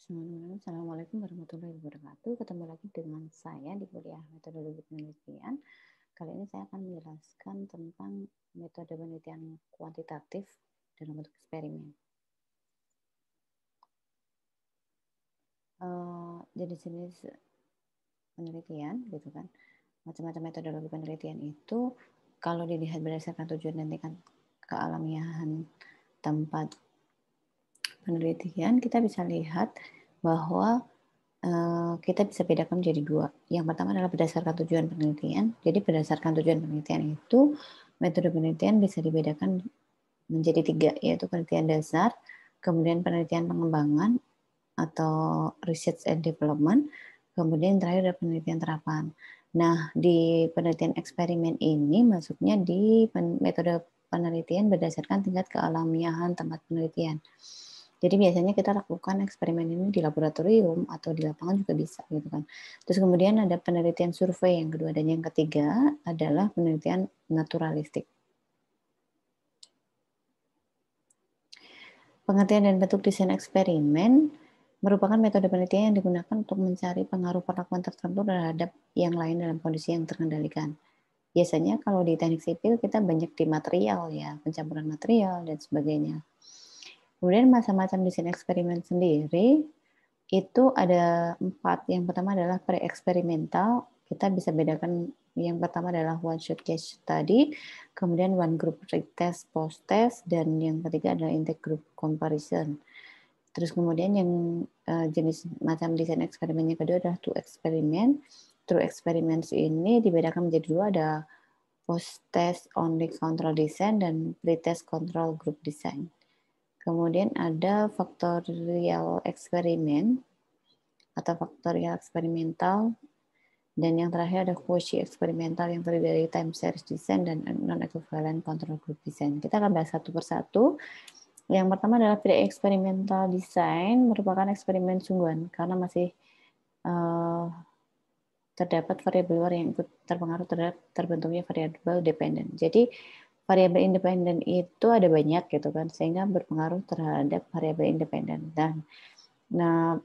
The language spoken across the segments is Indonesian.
Assalamualaikum warahmatullahi wabarakatuh. Ketemu lagi dengan saya di kuliah metodologi penelitian. Kali ini saya akan menjelaskan tentang metode penelitian kuantitatif dalam bentuk eksperimen. Jenis-jenis penelitian, gitu kan? Macam-macam metodologi penelitian itu kalau dilihat berdasarkan tujuan dan tingkat kealamiahan tempat penelitian, kita bisa lihat bahwa kita bisa bedakan menjadi dua. Yang pertama adalah berdasarkan tujuan penelitian. Jadi berdasarkan tujuan penelitian itu, metode penelitian bisa dibedakan menjadi tiga, yaitu penelitian dasar, kemudian penelitian pengembangan atau research and development, kemudian terakhir ada penelitian terapan. Nah, di penelitian eksperimen ini masuknya di metode penelitian berdasarkan tingkat kealamiahan tempat penelitian. Jadi biasanya kita lakukan eksperimen ini di laboratorium atau di lapangan juga bisa gitu kan. Terus kemudian ada penelitian survei yang kedua, dan yang ketiga adalah penelitian naturalistik. Pengertian dan bentuk desain eksperimen merupakan metode penelitian yang digunakan untuk mencari pengaruh perlakuan tertentu terhadap yang lain dalam kondisi yang terkendalikan. Biasanya kalau di teknik sipil kita banyak di material ya, pencampuran material dan sebagainya. Kemudian macam-macam desain eksperimen sendiri itu ada 4. Yang pertama adalah pre-eksperimental. Kita bisa bedakan, yang pertama adalah one shot case study, kemudian one group retest, post test, dan yang ketiga adalah intake group comparison. Terus kemudian yang jenis macam desain eksperimennya kedua adalah two experiment. True experiments ini dibedakan menjadi dua, ada post test only control design dan pre-test control group design. Kemudian ada factorial eksperimen atau faktorial eksperimental, dan yang terakhir ada quasi eksperimental yang terdiri dari time series design dan non-equivalent control group design. Kita akan bahas satu persatu. Yang pertama adalah pre-experimental design, merupakan eksperimen sungguhan karena masih terdapat variabel luar yang ikut terpengaruh terhadap terbentuknya variabel dependen. Jadi variabel independen itu ada banyak gitu kan, sehingga berpengaruh terhadap variabel independen. Dan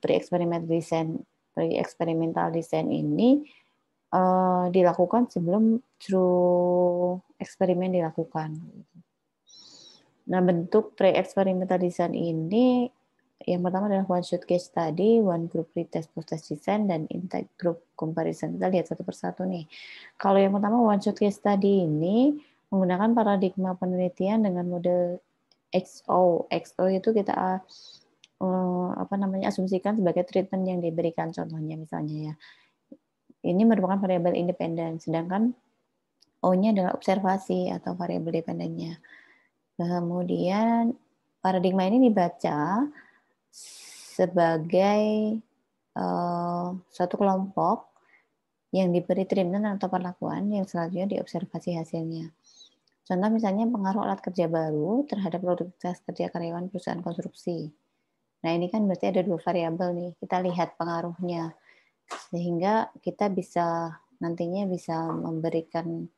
pre-experimental design ini dilakukan sebelum true eksperimen dilakukan. Nah, bentuk pre-experimental design ini yang pertama adalah one shot case study, one group retest post test design, dan intake group comparison. Kita lihat satu persatu nih. Kalau yang pertama one shot case study ini menggunakan paradigma penelitian dengan mode XO. XO itu kita asumsikan sebagai treatment yang diberikan, contohnya misalnya ya. Ini merupakan variabel independen, sedangkan O-nya adalah observasi atau variabel dependennya. Kemudian paradigma ini dibaca sebagai suatu kelompok yang diberi treatment atau perlakuan yang selanjutnya diobservasi hasilnya. Contoh misalnya pengaruh alat kerja baru terhadap produktivitas kerja karyawan perusahaan konstruksi. Nah, ini kan berarti ada dua variabel nih. Kita lihat pengaruhnya, sehingga kita bisa nantinya bisa memberikan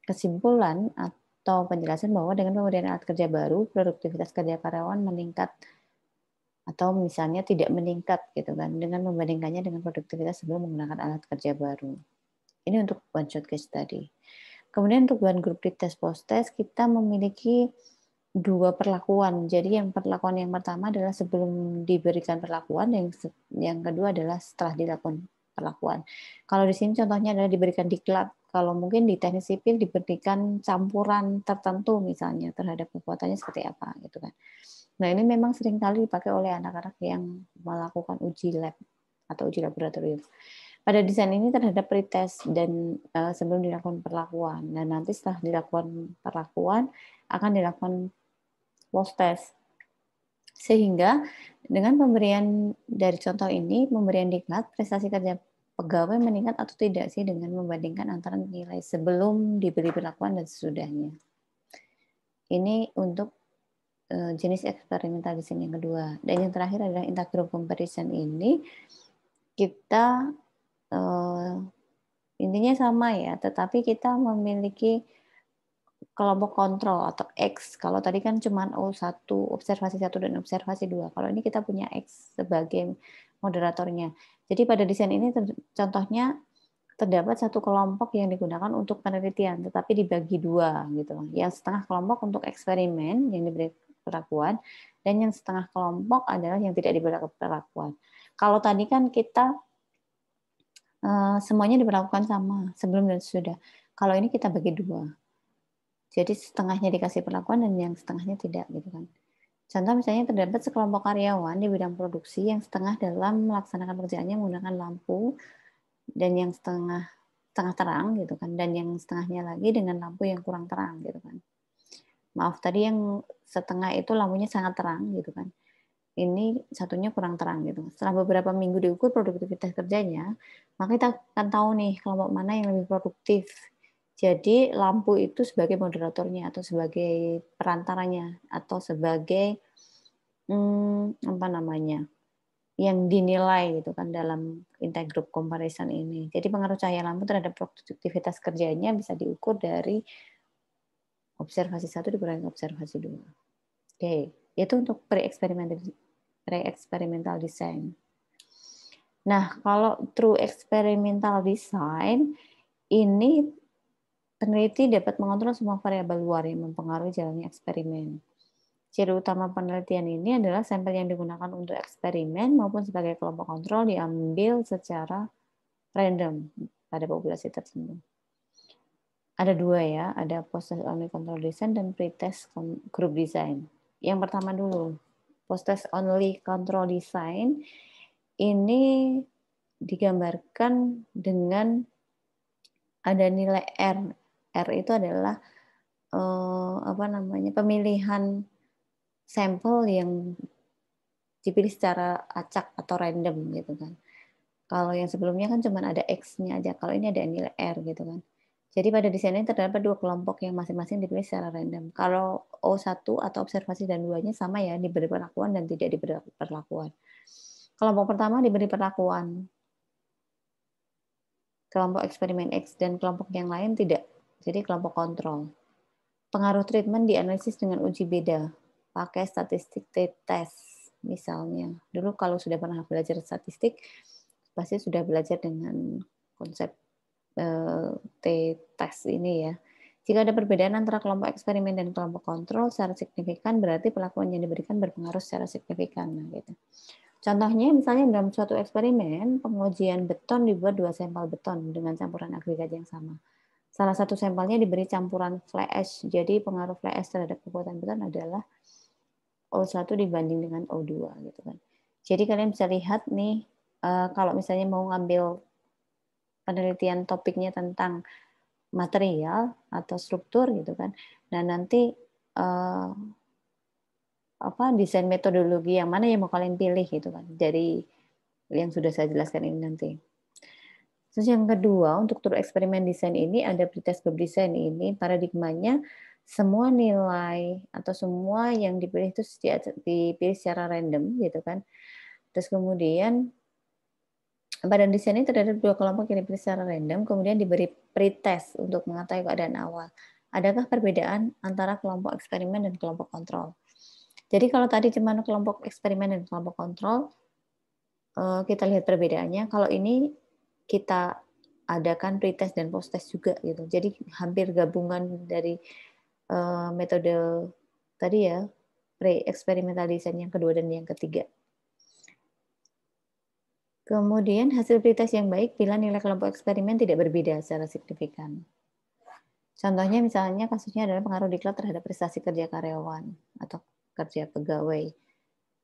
kesimpulan atau penjelasan bahwa dengan pemberian alat kerja baru, produktivitas kerja karyawan meningkat atau misalnya tidak meningkat gitu kan, dengan membandingkannya dengan produktivitas sebelum menggunakan alat kerja baru. Ini untuk one shot case study. Kemudian untuk one group retest post test kita memiliki dua perlakuan. Jadi yang perlakuan yang pertama adalah sebelum diberikan perlakuan, yang kedua adalah setelah dilakukan perlakuan. Kalau di sini contohnya adalah diberikan diklat. Kalau mungkin di teknik sipil diberikan campuran tertentu misalnya terhadap kekuatannya seperti apa gitu kan. Nah, ini memang seringkali dipakai oleh anak-anak yang melakukan uji lab atau uji laboratorium. Pada desain ini terhadap pretest dan sebelum dilakukan perlakuan. Dan nanti setelah dilakukan perlakuan akan dilakukan post test. Sehingga dengan pemberian dari contoh ini, pemberian diklat, prestasi kerja pegawai meningkat atau tidak sih dengan membandingkan antara nilai sebelum diberi perlakuan dan sesudahnya. Ini untuk jenis eksperimental desain yang kedua. Dan yang terakhir adalah intake group comparison. Ini kita intinya sama ya, tetapi kita memiliki kelompok kontrol atau X. Kalau tadi kan cuma observasi 1 dan observasi 2. Kalau ini kita punya X sebagai moderatornya. Jadi pada desain ini contohnya terdapat satu kelompok yang digunakan untuk penelitian, tetapi dibagi dua gitu. Yang setengah kelompok untuk eksperimen yang diberi perlakuan, dan yang setengah kelompok adalah yang tidak diberi perlakuan. Kalau tadi kan kita semuanya diperlakukan sama sebelum dan sesudah. Kalau ini kita bagi dua. Jadi setengahnya dikasih perlakuan dan yang setengahnya tidak gitu kan. Contoh misalnya terdapat sekelompok karyawan di bidang produksi yang setengah dalam melaksanakan pekerjaannya menggunakan lampu dan yang setengah terang gitu kan, dan yang setengahnya lagi dengan lampu yang kurang terang gitu kan. Maaf, tadi yang setengah itu lampunya sangat terang gitu kan. Ini satunya kurang terang gitu. Setelah beberapa minggu diukur produktivitas kerjanya, maka kita akan tahu nih kelompok mana yang lebih produktif. Jadi lampu itu sebagai moderatornya atau sebagai perantaranya atau sebagai apa namanya, yang dinilai gitu kan dalam intergroup comparison ini. Jadi pengaruh cahaya lampu terhadap produktivitas kerjanya bisa diukur dari observasi 1 dikurangi observasi 2. Oke, itu untuk pre-experimental design. Nah, kalau true experimental design ini peneliti dapat mengontrol semua variabel luar yang mempengaruhi jalannya eksperimen. Ciri utama penelitian ini adalah sampel yang digunakan untuk eksperimen maupun sebagai kelompok kontrol diambil secara random pada populasi tertentu. Ada dua ya, ada post-test only control design dan pre-test group design. Yang pertama dulu, post-test only control design ini digambarkan dengan ada nilai R. R itu adalah pemilihan sampel yang dipilih secara acak atau random gitu kan. Kalau yang sebelumnya kan cuma ada X-nya aja, kalau ini ada nilai R gitu kan. Jadi pada desain ini terdapat dua kelompok yang masing-masing dipilih secara random. Kalau O1 atau observasi dan 2-nya sama ya, diberi perlakuan dan tidak diberi perlakuan. Kelompok pertama diberi perlakuan, kelompok eksperimen X, dan kelompok yang lain tidak. Jadi kelompok kontrol. Pengaruh treatment dianalisis dengan uji beda, pakai statistik t-test misalnya. Dulu kalau sudah pernah belajar statistik, pasti sudah belajar dengan konsep t-test ini ya. Jika ada perbedaan antara kelompok eksperimen dan kelompok kontrol secara signifikan, berarti perlakuan yang diberikan berpengaruh secara signifikan. Nah, gitu. Contohnya, misalnya dalam suatu eksperimen, pengujian beton dibuat 2 sampel beton dengan campuran agregat yang sama. Salah satu sampelnya diberi campuran fly ash, jadi pengaruh fly ash terhadap kekuatan beton adalah O1 dibanding dengan O2 gitu kan. Jadi kalian bisa lihat nih, kalau misalnya mau ngambil penelitian topiknya tentang material atau struktur gitu kan. Nah, nanti desain metodologi yang mana yang mau kalian pilih gitu kan. Dari yang sudah saya jelaskan ini nanti. Terus yang kedua, untuk true eksperimen desain ini ada pretest group design ini paradigmanya semua nilai atau semua yang dipilih itu dipilih secara random gitu kan. Terus kemudian pada desain ini terdapat dua kelompok yang dipilih secara random, kemudian diberi pretest untuk mengetahui keadaan awal. Adakah perbedaan antara kelompok eksperimen dan kelompok kontrol? Jadi kalau tadi cuma kelompok eksperimen dan kelompok kontrol, kita lihat perbedaannya. Kalau ini kita adakan pretest dan post-test juga gitu. Jadi hampir gabungan dari metode tadi ya, pre-experimental design yang kedua dan yang ketiga. Kemudian hasil pretest yang baik bila nilai kelompok eksperimen tidak berbeda secara signifikan. Contohnya misalnya kasusnya adalah pengaruh diklat terhadap prestasi kerja karyawan atau kerja pegawai.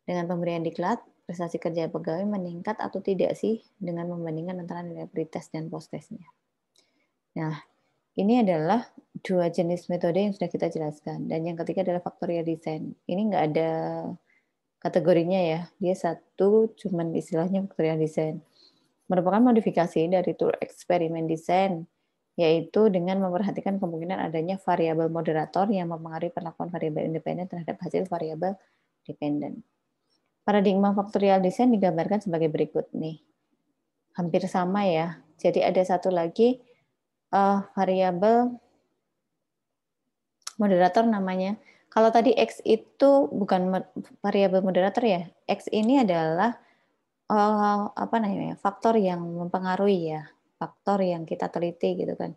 Dengan pemberian diklat, prestasi kerja pegawai meningkat atau tidak sih dengan membandingkan antara nilai pretest dan post-testnya. Nah, ini adalah dua jenis metode yang sudah kita jelaskan. Dan yang ketiga adalah factorial design. Ini nggak ada kategorinya ya. Dia satu, cuman istilahnya factorial design. Merupakan modifikasi dari true eksperimen design, yaitu dengan memperhatikan kemungkinan adanya variabel moderator yang mempengaruhi perlakuan variabel independen terhadap hasil variabel dependen. Paradigma factorial design digambarkan sebagai berikut nih. Hampir sama ya. Jadi ada satu lagi variabel Moderator namanya. Kalau tadi X itu bukan variabel moderator ya. X ini adalah apa namanya, faktor yang mempengaruhi ya, faktor yang kita teliti gitu kan.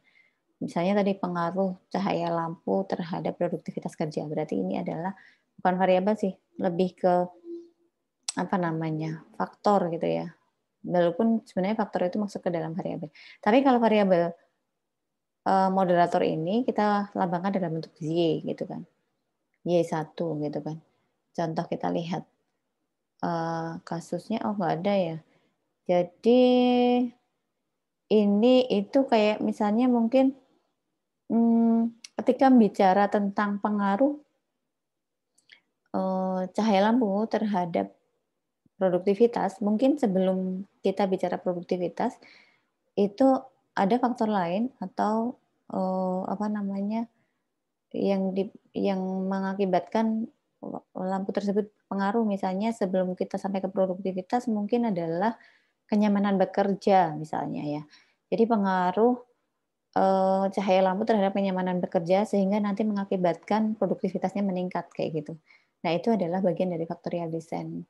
Misalnya tadi pengaruh cahaya lampu terhadap produktivitas kerja. Berarti ini adalah bukan variabel sih, lebih ke apa namanya, faktor gitu ya. Walaupun sebenarnya faktor itu masuk ke dalam variabel. Tapi kalau variabel moderator ini kita lambangkan dalam bentuk Y gitu kan. Y1 gitu kan. Contoh kita lihat kasusnya, oh nggak ada ya. Jadi ini itu kayak misalnya mungkin ketika bicara tentang pengaruh cahaya lampu terhadap produktivitas, mungkin sebelum kita bicara produktivitas itu ada faktor lain atau apa namanya yang mengakibatkan lampu tersebut pengaruh. Misalnya sebelum kita sampai ke produktivitas mungkin adalah kenyamanan bekerja misalnya ya. Jadi pengaruh cahaya lampu terhadap kenyamanan bekerja sehingga nanti mengakibatkan produktivitasnya meningkat kayak gitu. Nah, itu adalah bagian dari factorial design.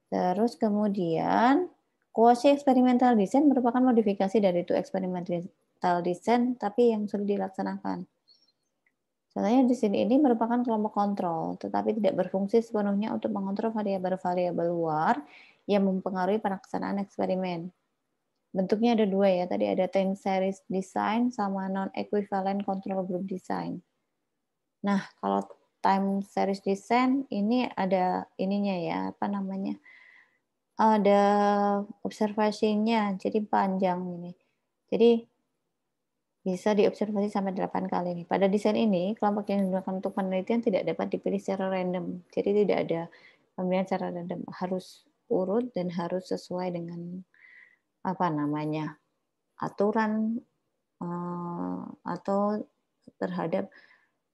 Terus kemudian quasi experimental design merupakan modifikasi dari itu experimental design tapi yang sudah dilaksanakan. Contohnya di sini ini merupakan kelompok kontrol, tetapi tidak berfungsi sepenuhnya untuk mengontrol variabel-variabel luar yang mempengaruhi pelaksanaan eksperimen. Bentuknya ada dua ya, tadi ada time series design sama non-equivalent control group design. Nah, kalau time series design ini ada ininya ya, apa namanya, ada observasinya, jadi panjang ini. Jadi bisa diobservasi sampai 8 kali nih. Pada desain ini, kelompok yang digunakan untuk penelitian tidak dapat dipilih secara random. Jadi tidak ada pemilihan secara random, harus urut dan harus sesuai dengan apa namanya aturan atau terhadap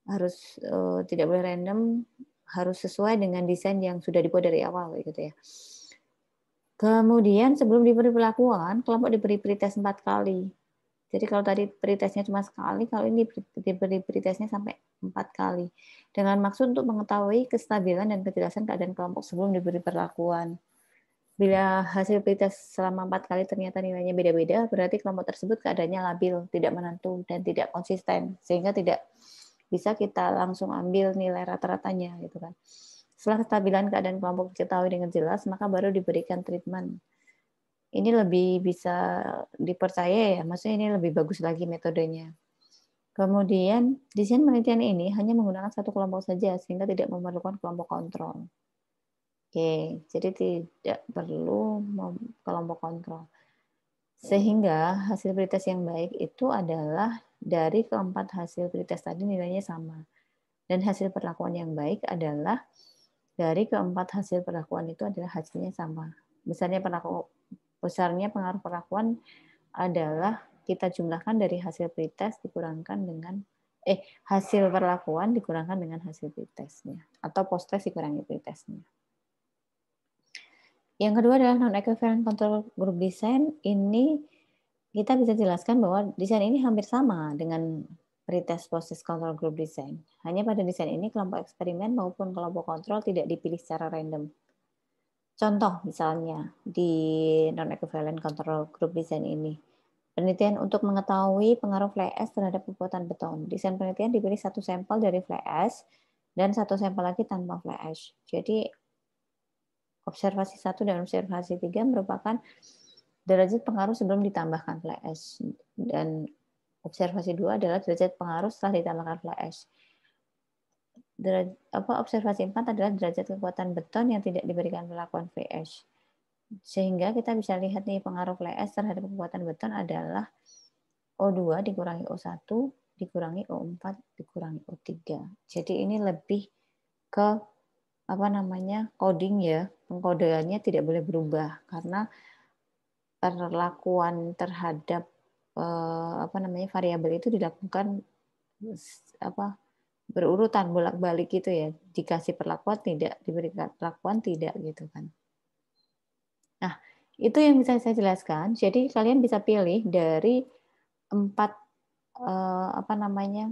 harus tidak boleh random, harus sesuai dengan desain yang sudah dibuat dari awal gitu ya. Kemudian sebelum diberi perlakuan, kelompok diberi pretest 4 kali. Jadi kalau tadi pretestnya cuma sekali, kalau ini diberi pretestnya sampai 4 kali. Dengan maksud untuk mengetahui kestabilan dan kejelasan keadaan kelompok sebelum diberi perlakuan. Bila hasil pretest selama 4 kali ternyata nilainya beda-beda, berarti kelompok tersebut keadaannya labil, tidak menentu, dan tidak konsisten. Sehingga tidak bisa kita langsung ambil nilai rata-ratanya gitu kan. Setelah kestabilan keadaan kelompok diketahui dengan jelas, maka baru diberikan treatment. Ini lebih bisa dipercaya ya, maksudnya ini lebih bagus lagi metodenya. Kemudian, desain penelitian ini hanya menggunakan satu kelompok saja, sehingga tidak memerlukan kelompok kontrol. Oke, jadi tidak perlu kelompok kontrol. Sehingga hasil pretest yang baik itu adalah dari keempat hasil pretest tadi nilainya sama. Dan hasil perlakuan yang baik adalah dari keempat hasil perlakuan itu adalah hasilnya sama. Besarnya pengaruh perlakuan adalah kita jumlahkan dari hasil pretest dikurangkan dengan hasil perlakuan dikurangkan dengan hasil pretestnya atau post test dikurangi pretestnya. Yang kedua adalah non-equivalent control group design. Ini kita bisa jelaskan bahwa desain ini hampir sama dengan pretest post-test control group design. Hanya pada desain ini kelompok eksperimen maupun kelompok kontrol tidak dipilih secara random. Contoh misalnya di non-equivalent control group design ini. Penelitian untuk mengetahui pengaruh fly ash terhadap kekuatan beton. Desain penelitian dipilih satu sampel dari fly ash dan satu sampel lagi tanpa fly ash. Jadi observasi 1 dan observasi 3 merupakan derajat pengaruh sebelum ditambahkan fly ash. Dan observasi 2 adalah derajat pengaruh setelah ditambahkan fly ash. Observasi 4 adalah derajat kekuatan beton yang tidak diberikan perlakuan fly ash. Sehingga kita bisa lihat nih pengaruh fly ash terhadap kekuatan beton adalah O2 dikurangi O1 dikurangi O4 dikurangi O3. Jadi ini lebih ke apa namanya coding ya, pengkodeannya tidak boleh berubah karena perlakuan terhadap apa namanya variabel itu dilakukan apa berurutan bolak-balik gitu ya, dikasih perlakuan tidak, diberikan perlakuan tidak gitu kan. Nah, itu yang bisa saya jelaskan. Jadi kalian bisa pilih dari 4 apa namanya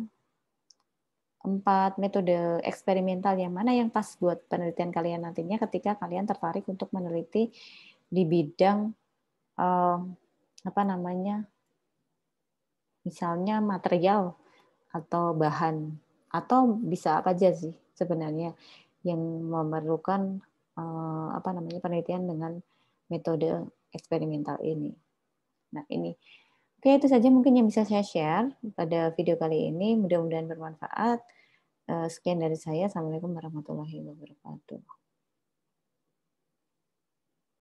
4 metode eksperimental yang mana yang pas buat penelitian kalian nantinya ketika kalian tertarik untuk meneliti di bidang, eee, apa namanya, misalnya material atau bahan, atau bisa apa aja sih sebenarnya yang memerlukan, apa namanya, penelitian dengan metode eksperimental ini. Nah ini, oke itu saja mungkin yang bisa saya share pada video kali ini, mudah-mudahan bermanfaat. Sekian dari saya, assalamualaikum warahmatullahi wabarakatuh.